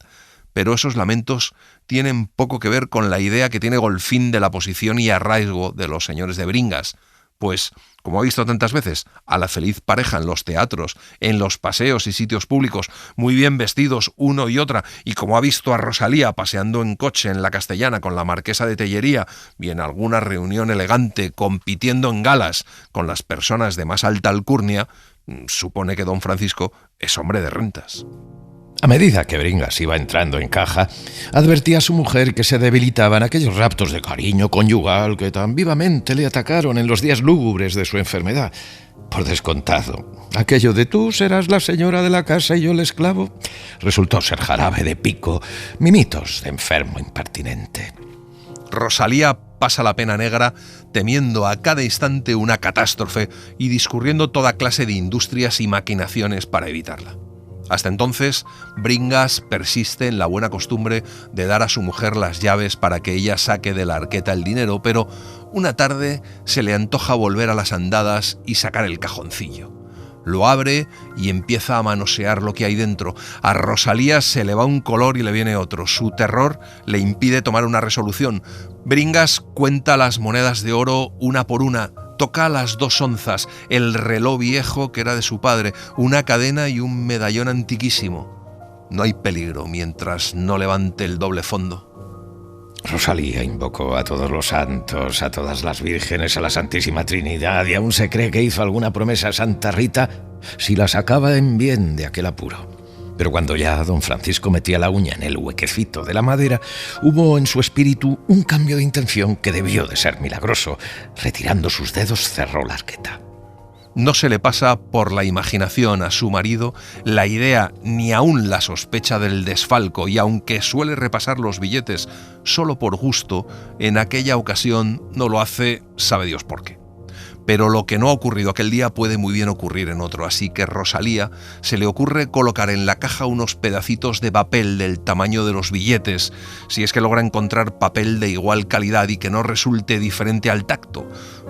Pero esos lamentos tienen poco que ver con la idea que tiene Golfín de la posición y arraigo de los señores de Bringas. Pues, como ha visto tantas veces, a la feliz pareja en los teatros, en los paseos y sitios públicos, muy bien vestidos uno y otra, y como ha visto a Rosalía paseando en coche en la Castellana con la marquesa de Tellería, y en alguna reunión elegante compitiendo en galas con las personas de más alta alcurnia, supone que don Francisco es hombre de rentas. A medida que Bringas iba entrando en caja, advertía a su mujer que se debilitaban aquellos raptos de cariño conyugal que tan vivamente le atacaron en los días lúgubres de su enfermedad. Por descontado, aquello de tú serás la señora de la casa y yo el esclavo resultó ser jarabe de pico, mimitos de enfermo impertinente. Rosalía pasa la pena negra temiendo a cada instante una catástrofe y discurriendo toda clase de industrias y maquinaciones para evitarla. Hasta entonces, Bringas persiste en la buena costumbre de dar a su mujer las llaves para que ella saque de la arqueta el dinero, pero una tarde se le antoja volver a las andadas y sacar el cajoncillo. Lo abre y empieza a manosear lo que hay dentro. A Rosalía se le va un color y le viene otro. Su terror le impide tomar una resolución. Bringas cuenta las monedas de oro una por una. Toca las 2 onzas, el reloj viejo que era de su padre, una cadena y un medallón antiquísimo. No hay peligro mientras no levante el doble fondo. Rosalía invocó a todos los santos, a todas las vírgenes, a la Santísima Trinidad, y aún se cree que hizo alguna promesa a Santa Rita si la sacaba en bien de aquel apuro. Pero cuando ya don Francisco metía la uña en el huequecito de la madera, hubo en su espíritu un cambio de intención que debió de ser milagroso. Retirando sus dedos, cerró la arqueta. No se le pasa por la imaginación a su marido la idea ni aún la sospecha del desfalco, y aunque suele repasar los billetes solo por gusto, en aquella ocasión no lo hace, sabe Dios por qué. Pero lo que no ha ocurrido aquel día puede muy bien ocurrir en otro, así que Rosalía se le ocurre colocar en la caja unos pedacitos de papel del tamaño de los billetes, si es que logra encontrar papel de igual calidad y que no resulte diferente al tacto.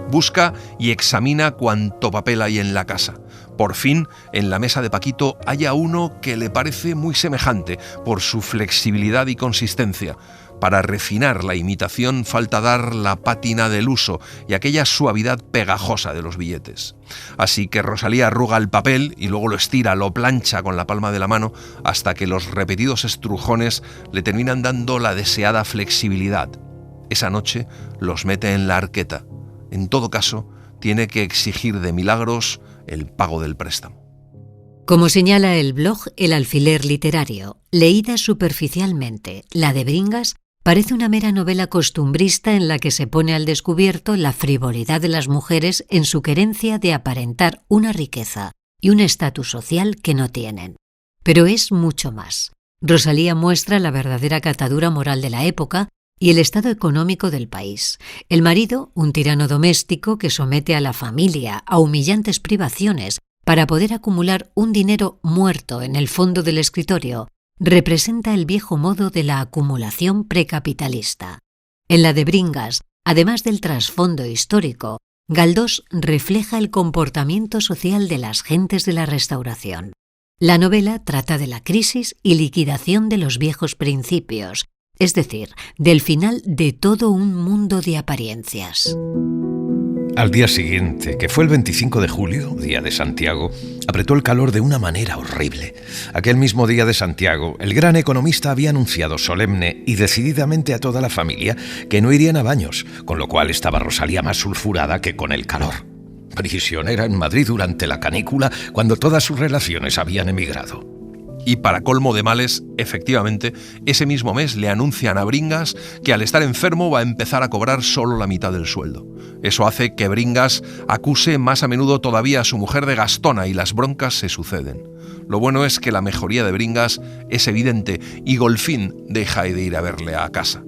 Busca y examina cuánto papel hay en la casa. Por fin, en la mesa de Paquito halla uno que le parece muy semejante por su flexibilidad y consistencia. Para refinar la imitación falta dar la pátina del uso y aquella suavidad pegajosa de los billetes. Así que Rosalía arruga el papel y luego lo estira, lo plancha con la palma de la mano hasta que los repetidos estrujones le terminan dando la deseada flexibilidad. Esa noche los mete en la arqueta. En todo caso, tiene que exigir de Milagros el pago del préstamo. Como señala el blog El Alfiler Literario, leída superficialmente, la de Bringas parece una mera novela costumbrista en la que se pone al descubierto la frivolidad de las mujeres en su querencia de aparentar una riqueza y un estatus social que no tienen. Pero es mucho más. Rosalía muestra la verdadera catadura moral de la época y el estado económico del país. El marido, un tirano doméstico que somete a la familia a humillantes privaciones para poder acumular un dinero muerto en el fondo del escritorio, representa el viejo modo de la acumulación precapitalista. En la de Bringas, además del trasfondo histórico, Galdós refleja el comportamiento social de las gentes de la Restauración. La novela trata de la crisis y liquidación de los viejos principios, es decir, del final de todo un mundo de apariencias. Al día siguiente, que fue el 25 de julio, día de Santiago, apretó el calor de una manera horrible. Aquel mismo día de Santiago, el gran economista había anunciado solemne y decididamente a toda la familia que no irían a baños, con lo cual estaba Rosalía más sulfurada que con el calor. Prisionera en Madrid durante la canícula, cuando todas sus relaciones habían emigrado. Y para colmo de males, efectivamente, ese mismo mes le anuncian a Bringas que al estar enfermo va a empezar a cobrar solo la mitad del sueldo. Eso hace que Bringas acuse más a menudo todavía a su mujer de gastona y las broncas se suceden. Lo bueno es que la mejoría de Bringas es evidente y Golfín deja de ir a verle a casa.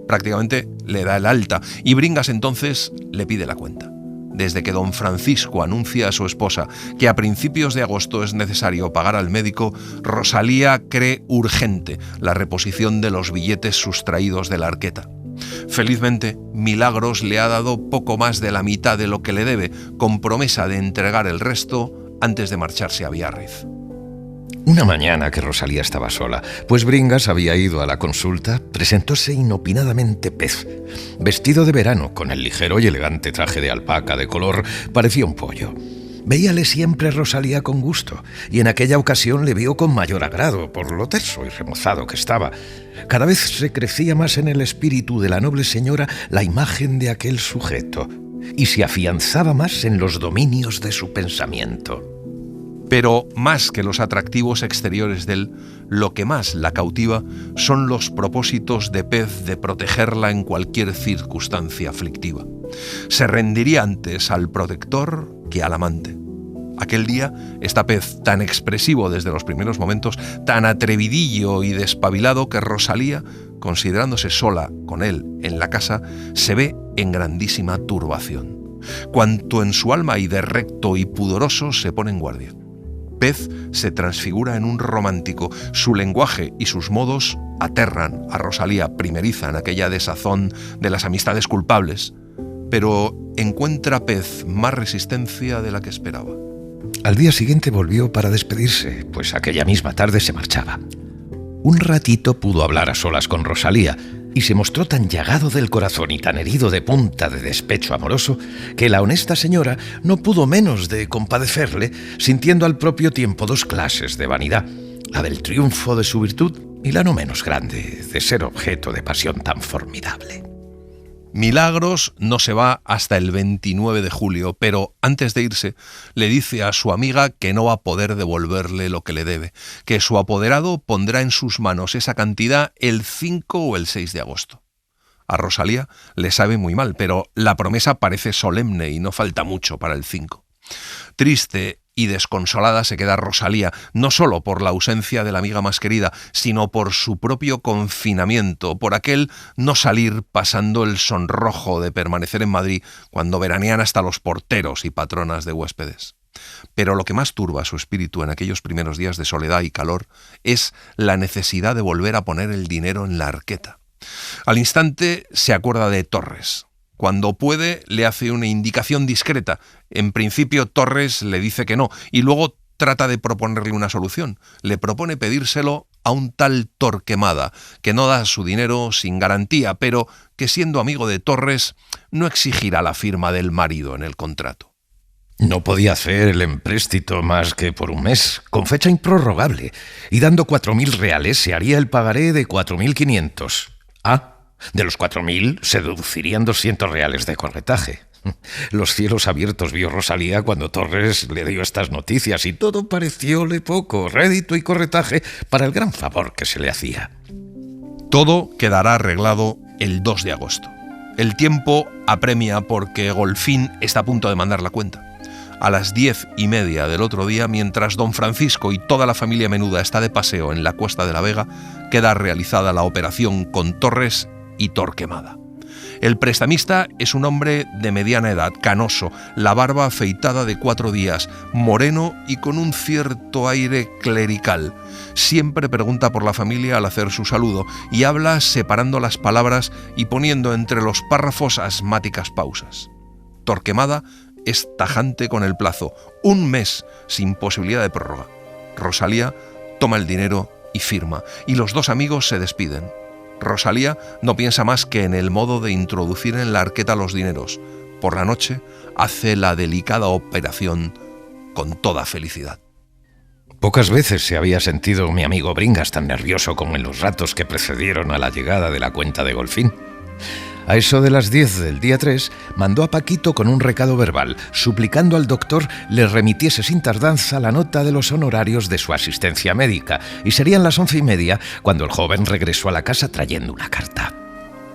Prácticamente le da el alta y Bringas entonces le pide la cuenta. Desde que don Francisco anuncia a su esposa que a principios de agosto es necesario pagar al médico, Rosalía cree urgente la reposición de los billetes sustraídos de la arqueta. Felizmente, Milagros le ha dado poco más de la mitad de lo que le debe, con promesa de entregar el resto antes de marcharse a Biarritz. Una mañana que Rosalía estaba sola, pues Bringas había ido a la consulta, presentóse inopinadamente Pez. Vestido de verano, con el ligero y elegante traje de alpaca de color, parecía un pollo. Veíale siempre Rosalía con gusto, y en aquella ocasión le vio con mayor agrado, por lo terso y remozado que estaba. Cada vez se crecía más en el espíritu de la noble señora la imagen de aquel sujeto, y se afianzaba más en los dominios de su pensamiento. Pero más que los atractivos exteriores de él, lo que más la cautiva son los propósitos de Pez de protegerla en cualquier circunstancia aflictiva. Se rendiría antes al protector que al amante. Aquel día, está Pez tan expresivo desde los primeros momentos, tan atrevidillo y despabilado que Rosalía, considerándose sola con él en la casa, se ve en grandísima turbación. Cuanto en su alma hay de recto y pudoroso se pone en guardia. Pez se transfigura en un romántico. Su lenguaje y sus modos aterran a Rosalía primeriza en aquella desazón de las amistades culpables, pero encuentra Pez más resistencia de la que esperaba. Al día siguiente volvió para despedirse, pues aquella misma tarde se marchaba. Un ratito pudo hablar a solas con Rosalía, y se mostró tan llagado del corazón y tan herido de punta de despecho amoroso que la honesta señora no pudo menos de compadecerle, sintiendo al propio tiempo dos clases de vanidad, la del triunfo de su virtud y la no menos grande de ser objeto de pasión tan formidable. Milagros no se va hasta el 29 de julio, pero antes de irse le dice a su amiga que no va a poder devolverle lo que le debe, que su apoderado pondrá en sus manos esa cantidad el 5 o el 6 de agosto. A Rosalía le sabe muy mal, pero la promesa parece solemne y no falta mucho para el 5. Triste y desconsolada se queda Rosalía, no solo por la ausencia de la amiga más querida, sino por su propio confinamiento, por aquel no salir pasando el sonrojo de permanecer en Madrid cuando veranean hasta los porteros y patronas de huéspedes. Pero lo que más turba su espíritu en aquellos primeros días de soledad y calor es la necesidad de volver a poner el dinero en la arqueta. Al instante se acuerda de Torres. Cuando puede, le hace una indicación discreta. En principio, Torres le dice que no, y luego trata de proponerle una solución. Le propone pedírselo a un tal Torquemada, que no da su dinero sin garantía, pero que siendo amigo de Torres, no exigirá la firma del marido en el contrato. No podía hacer el empréstito más que por un mes, con fecha improrrogable, y dando 4.000 reales se haría el pagaré de 4.500. De los 4.000 se deducirían 200 reales de corretaje. Los cielos abiertos vio Rosalía cuando Torres le dio estas noticias y todo parecióle poco, rédito y corretaje para el gran favor que se le hacía. Todo quedará arreglado el 2 de agosto. El tiempo apremia porque Golfín está a punto de mandar la cuenta. A las 10:30 del otro día, mientras don Francisco y toda la familia menuda está de paseo en la Cuesta de la Vega, queda realizada la operación con Torres y Torquemada. El prestamista es un hombre de mediana edad, canoso, la barba afeitada de 4 días, moreno y con un cierto aire clerical. Siempre pregunta por la familia al hacer su saludo y habla separando las palabras y poniendo entre los párrafos asmáticas pausas. Torquemada es tajante con el plazo, 1 mes sin posibilidad de prórroga. Rosalía toma el dinero y firma, y los dos amigos se despiden. Rosalía no piensa más que en el modo de introducir en la arqueta los dineros. Por la noche hace la delicada operación con toda felicidad. Pocas veces se había sentido mi amigo Bringas tan nervioso como en los ratos que precedieron a la llegada de la cuenta de Golfín. A eso de las 10 del día 3, mandó a Paquito con un recado verbal, suplicando al doctor le remitiese sin tardanza la nota de los honorarios de su asistencia médica, y serían las 11:30 cuando el joven regresó a la casa trayendo una carta.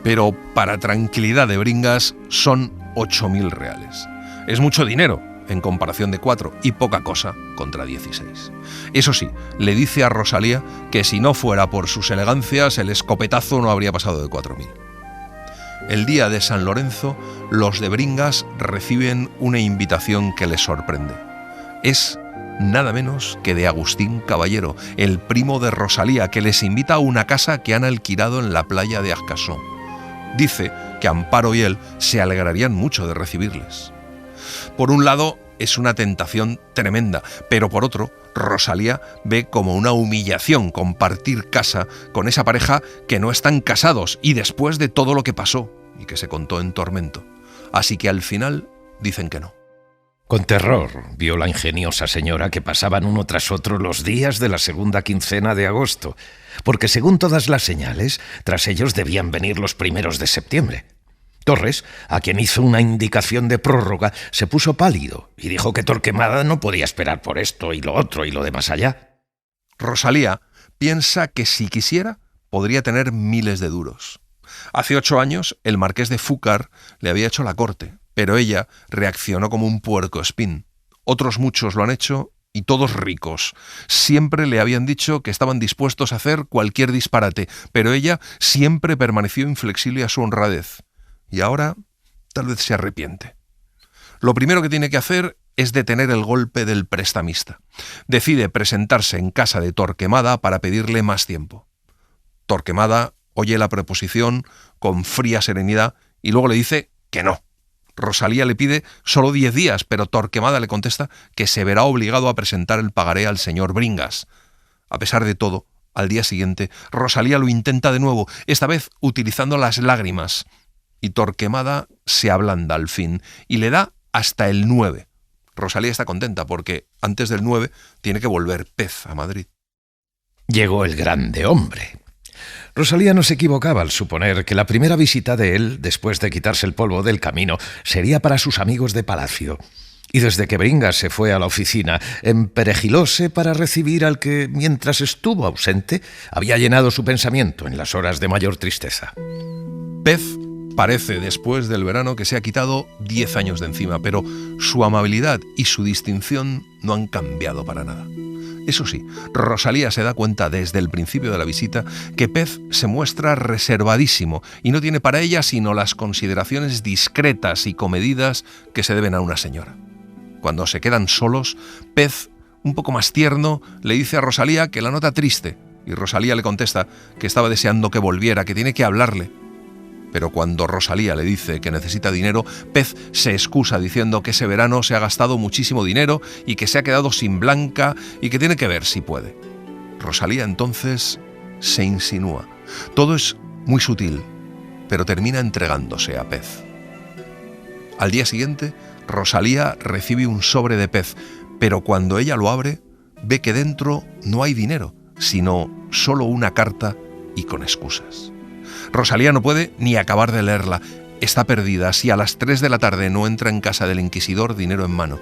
Pero para tranquilidad de Bringas son 8.000 reales. Es mucho dinero en comparación de 4 y poca cosa contra 16. Eso sí, le dice a Rosalía que si no fuera por sus elegancias, el escopetazo no habría pasado de 4.000. El día de San Lorenzo, los de Bringas reciben una invitación que les sorprende. Es nada menos que de Agustín Caballero, el primo de Rosalía, que les invita a una casa que han alquilado en la playa de Arcasón. Dice que Amparo y él se alegrarían mucho de recibirles. Por un lado, es una tentación tremenda, pero por otro, Rosalía ve como una humillación compartir casa con esa pareja que no están casados y después de todo lo que pasó y que se contó en Tormento. Así que al final dicen que no. Con terror vio la ingeniosa señora que pasaban uno tras otro los días de la segunda quincena de agosto, porque según todas las señales, tras ellos debían venir los primeros de septiembre. Torres, a quien hizo una indicación de prórroga, se puso pálido y dijo que Torquemada no podía esperar por esto y lo otro y lo de más allá. Rosalía piensa que si quisiera podría tener miles de duros. Hace 8 años el marqués de Fúcar le había hecho la corte, pero ella reaccionó como un puercoespín. Otros muchos lo han hecho y todos ricos. Siempre le habían dicho que estaban dispuestos a hacer cualquier disparate, pero ella siempre permaneció inflexible a su honradez. Y ahora tal vez se arrepiente. Lo primero que tiene que hacer es detener el golpe del prestamista. Decide presentarse en casa de Torquemada para pedirle más tiempo. Torquemada oye la proposición con fría serenidad y luego le dice que no. Rosalía le pide solo 10 días, pero Torquemada le contesta que se verá obligado a presentar el pagaré al señor Bringas. A pesar de todo, al día siguiente, Rosalía lo intenta de nuevo, esta vez utilizando las lágrimas. Y Torquemada se ablanda al fin y le da hasta el 9. Rosalía está contenta porque antes del 9 tiene que volver Pez a Madrid. Llegó el grande hombre. Rosalía no se equivocaba al suponer que la primera visita de él, después de quitarse el polvo del camino, sería para sus amigos de palacio. Y desde que Bringas se fue a la oficina, emperejilóse para recibir al que, mientras estuvo ausente, había llenado su pensamiento en las horas de mayor tristeza. Pez parece, después del verano, que se ha quitado 10 años de encima, pero su amabilidad y su distinción no han cambiado para nada. Eso sí, Rosalía se da cuenta desde el principio de la visita que Pez se muestra reservadísimo y no tiene para ella sino las consideraciones discretas y comedidas que se deben a una señora. Cuando se quedan solos, Pez, un poco más tierno, le dice a Rosalía que la nota triste, y Rosalía le contesta que estaba deseando que volviera, que tiene que hablarle. Pero cuando Rosalía le dice que necesita dinero, Pez se excusa diciendo que ese verano se ha gastado muchísimo dinero y que se ha quedado sin Blanca y que tiene que ver si puede. Rosalía entonces se insinúa. Todo es muy sutil, pero termina entregándose a Pez. Al día siguiente, Rosalía recibe un sobre de Pez, pero cuando ella lo abre, ve que dentro no hay dinero, sino solo una carta y con excusas. Rosalía no puede ni acabar de leerla. está perdida si a las 3 de la tarde no entra en casa del inquisidor dinero en mano.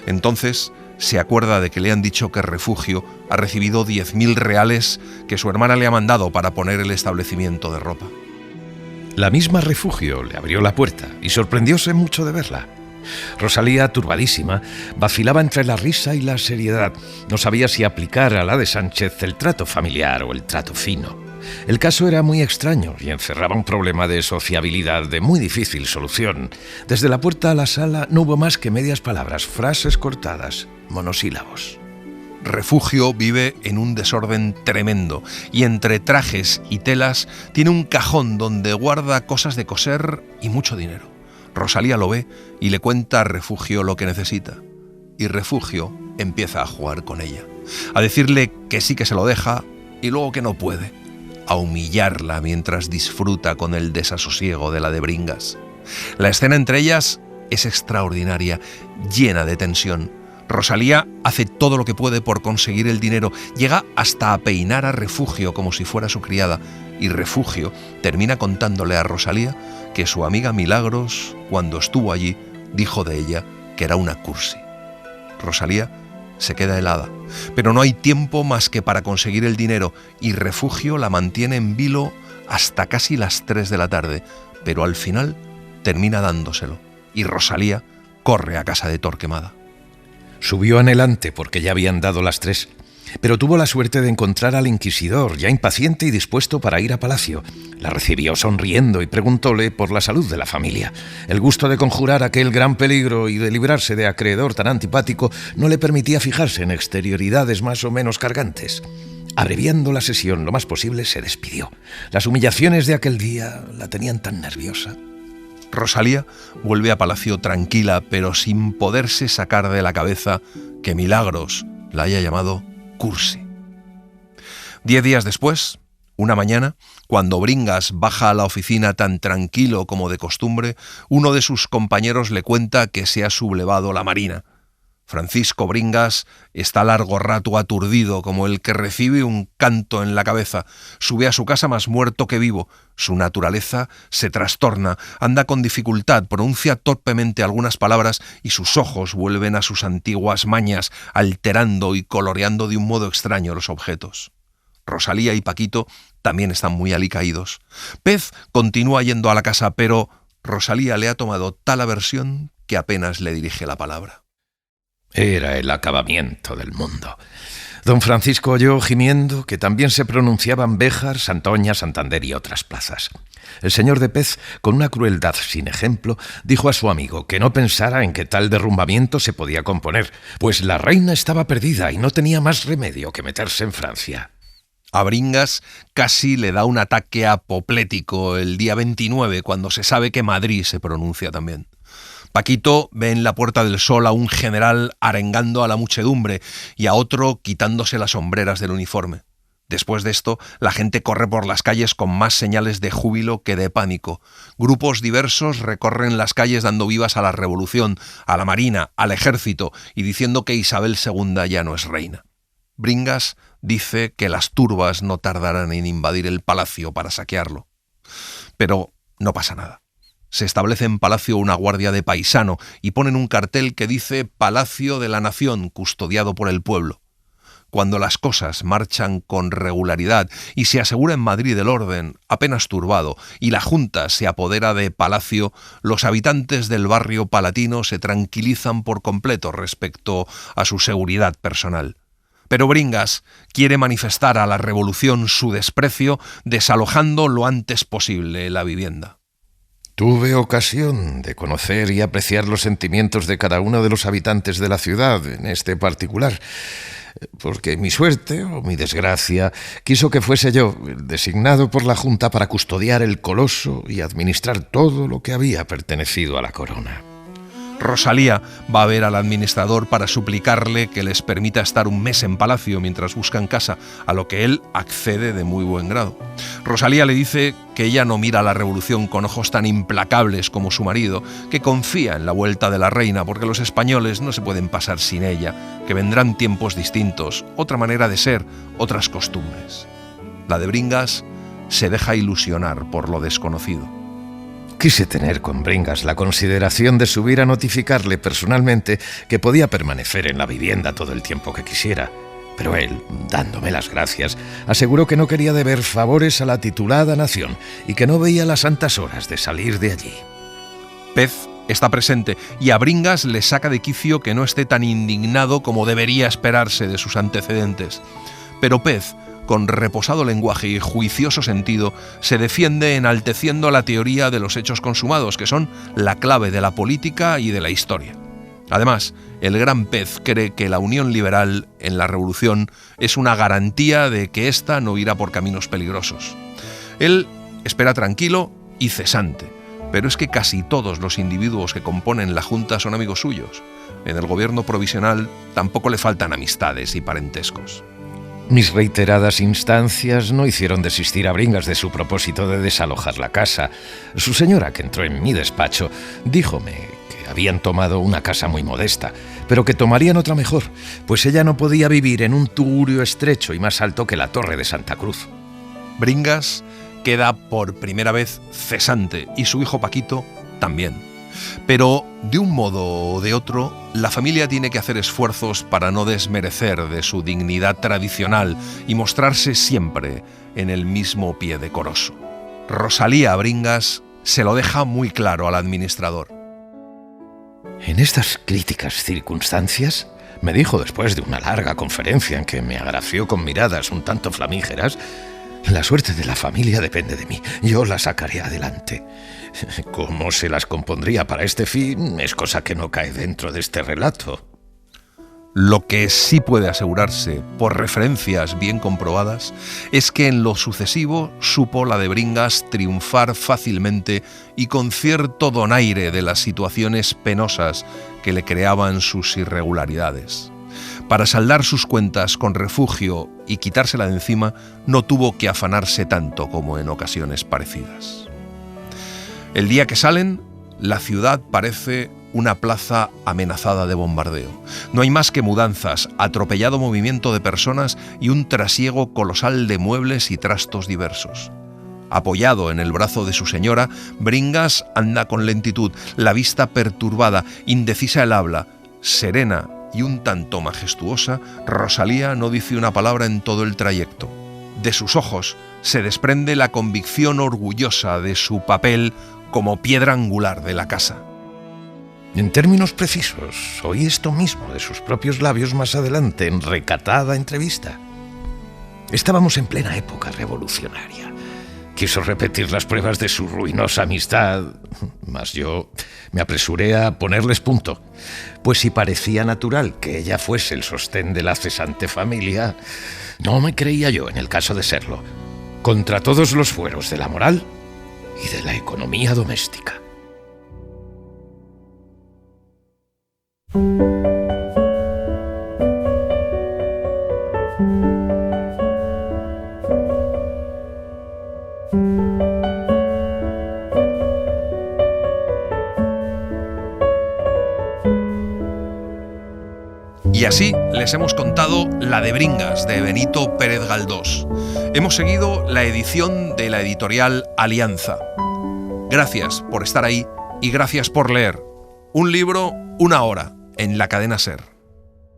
Entonces se acuerda de que le han dicho que Refugio ha recibido 10.000 reales que su hermana le ha mandado para poner el establecimiento de ropa. La misma Refugio le abrió la puerta y sorprendióse mucho de verla. Rosalía, turbadísima, vacilaba entre la risa y la seriedad. No sabía si aplicar a la de Sánchez el trato familiar o el trato fino. El caso era muy extraño y encerraba un problema de sociabilidad de muy difícil solución. Desde la puerta a la sala no hubo más que medias palabras, frases cortadas, monosílabos. Refugio vive en un desorden tremendo y entre trajes y telas tiene un cajón donde guarda cosas de coser y mucho dinero. Rosalía lo ve y le cuenta a Refugio lo que necesita. Y Refugio empieza a jugar con ella, a decirle que sí que se lo deja y luego que no puede, a humillarla mientras disfruta con el desasosiego de la de Bringas. La escena entre ellas es extraordinaria, llena de tensión. Rosalía hace todo lo que puede por conseguir el dinero, llega hasta a peinar a Refugio como si fuera su criada, y Refugio termina contándole a Rosalía que su amiga Milagros, cuando estuvo allí, dijo de ella que era una cursi. Rosalía se queda helada, pero no hay tiempo más que para conseguir el dinero y Refugio la mantiene en vilo hasta casi las 3 de la tarde, pero al final termina dándoselo y Rosalía corre a casa de Torquemada. Subió anhelante porque ya habían dado las 3, pero tuvo la suerte de encontrar al inquisidor, ya impaciente y dispuesto para ir a palacio. La recibió sonriendo y preguntóle por la salud de la familia. El gusto de conjurar aquel gran peligro y de librarse de acreedor tan antipático no le permitía fijarse en exterioridades más o menos cargantes. Abreviando la sesión lo más posible, se despidió. Las humillaciones de aquel día la tenían tan nerviosa. Rosalía vuelve a palacio tranquila, pero sin poderse sacar de la cabeza que Milagros la haya llamado cursi. 10 días después, una mañana, cuando Bringas baja a la oficina tan tranquilo como de costumbre, uno de sus compañeros le cuenta que se ha sublevado la Marina. Francisco Bringas está largo rato aturdido, como el que recibe un canto en la cabeza. Sube a su casa más muerto que vivo. Su naturaleza se trastorna, anda con dificultad, pronuncia torpemente algunas palabras y sus ojos vuelven a sus antiguas mañas, alterando y coloreando de un modo extraño los objetos. Rosalía y Paquito también están muy alicaídos. Pez continúa yendo a la casa, pero Rosalía le ha tomado tal aversión que apenas le dirige la palabra. Era el acabamiento del mundo. Don Francisco oyó gimiendo que también se pronunciaban Béjar, Santoña, Santander y otras plazas. El señor de Pez, con una crueldad sin ejemplo, dijo a su amigo que no pensara en que tal derrumbamiento se podía componer, pues la reina estaba perdida y no tenía más remedio que meterse en Francia. A Bringas casi le da un ataque apoplético el día 29, cuando se sabe que Madrid se pronuncia también. Paquito ve en la Puerta del Sol a un general arengando a la muchedumbre y a otro quitándose las hombreras del uniforme. Después de esto, la gente corre por las calles con más señales de júbilo que de pánico. Grupos diversos recorren las calles dando vivas a la revolución, a la marina, al ejército y diciendo que Isabel II ya no es reina. Bringas dice que las turbas no tardarán en invadir el palacio para saquearlo. Pero no pasa nada. Se establece en palacio una guardia de paisano y ponen un cartel que dice Palacio de la Nación, custodiado por el pueblo. Cuando las cosas marchan con regularidad y se asegura en Madrid el orden, apenas turbado, y la Junta se apodera de palacio, los habitantes del barrio palatino se tranquilizan por completo respecto a su seguridad personal. Pero Bringas quiere manifestar a la revolución su desprecio desalojando lo antes posible la vivienda. Tuve ocasión de conocer y apreciar los sentimientos de cada uno de los habitantes de la ciudad, en este particular, porque mi suerte o mi desgracia quiso que fuese yo el designado por la Junta para custodiar el coloso y administrar todo lo que había pertenecido a la corona. Rosalía va a ver al administrador para suplicarle que les permita estar un mes en palacio mientras buscan casa, a lo que él accede de muy buen grado. Rosalía le dice que ella no mira a la revolución con ojos tan implacables como su marido, que confía en la vuelta de la reina porque los españoles no se pueden pasar sin ella, que vendrán tiempos distintos, otra manera de ser, otras costumbres. La de Bringas se deja ilusionar por lo desconocido. Quise tener con Bringas la consideración de subir a notificarle personalmente que podía permanecer en la vivienda todo el tiempo que quisiera. Pero él, dándome las gracias, aseguró que no quería deber favores a la titulada nación y que no veía las santas horas de salir de allí. Pez está presente y a Bringas le saca de quicio que no esté tan indignado como debería esperarse de sus antecedentes. Pero Pez, con reposado lenguaje y juicioso sentido, se defiende enalteciendo la teoría de los hechos consumados, que son la clave de la política y de la historia. Además, el gran Pez cree que la unión liberal en la revolución es una garantía de que ésta no irá por caminos peligrosos. Él espera tranquilo y cesante, pero es que casi todos los individuos que componen la Junta son amigos suyos. En el gobierno provisional tampoco le faltan amistades y parentescos. Mis reiteradas instancias no hicieron desistir a Bringas de su propósito de desalojar la casa. Su señora, que entró en mi despacho, díjome que habían tomado una casa muy modesta, pero que tomarían otra mejor, pues ella no podía vivir en un tugurio estrecho y más alto que la Torre de Santa Cruz. Bringas queda por primera vez cesante y su hijo Paquito también. Pero, de un modo o de otro, la familia tiene que hacer esfuerzos para no desmerecer de su dignidad tradicional y mostrarse siempre en el mismo pie decoroso. Rosalía Bringas se lo deja muy claro al administrador. En estas críticas circunstancias, me dijo después de una larga conferencia en que me agració con miradas un tanto flamígeras, la suerte de la familia depende de mí. Yo la sacaré adelante. ¿Cómo se las compondría para este fin? Es cosa que no cae dentro de este relato. Lo que sí puede asegurarse, por referencias bien comprobadas, es que en lo sucesivo supo la de Bringas triunfar fácilmente y con cierto donaire de las situaciones penosas que le creaban sus irregularidades. Para saldar sus cuentas con Refugio y quitársela de encima, no tuvo que afanarse tanto como en ocasiones parecidas. El día que salen, la ciudad parece una plaza amenazada de bombardeo. No hay más que mudanzas, atropellado movimiento de personas y un trasiego colosal de muebles y trastos diversos. Apoyado en el brazo de su señora, Bringas anda con lentitud, la vista perturbada, indecisa el habla, serena y un tanto majestuosa. Rosalía no dice una palabra en todo el trayecto. De sus ojos se desprende la convicción orgullosa de su papel como piedra angular de la casa. En términos precisos, oí esto mismo de sus propios labios más adelante, en recatada entrevista. Estábamos en plena época revolucionaria. Quiso repetir las pruebas de su ruinosa amistad, mas yo me apresuré a ponerles punto, pues si parecía natural que ella fuese el sostén de la cesante familia, no me creía yo en el caso de serlo, contra todos los fueros de la moral y de la economía doméstica. Y así les hemos contado La de Bringas, de Benito Pérez Galdós. Hemos seguido la edición de la editorial Alianza. Gracias por estar ahí y gracias por leer. Un libro, una hora, en la cadena SER.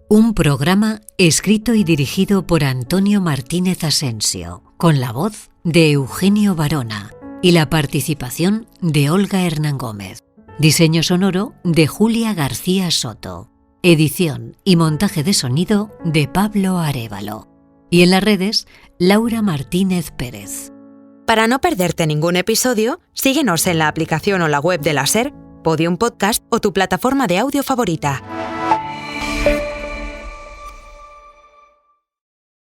Un programa escrito y dirigido por Antonio Martínez Asensio, con la voz de Eugenio Barona y la participación de Olga Hernán Gómez. Diseño sonoro de Julia García Soto. Edición y montaje de sonido de Pablo Arévalo. Y en las redes, Laura Martínez Pérez. Para no perderte ningún episodio, síguenos en la aplicación o la web de la SER, Podium Podcast o tu plataforma de audio favorita.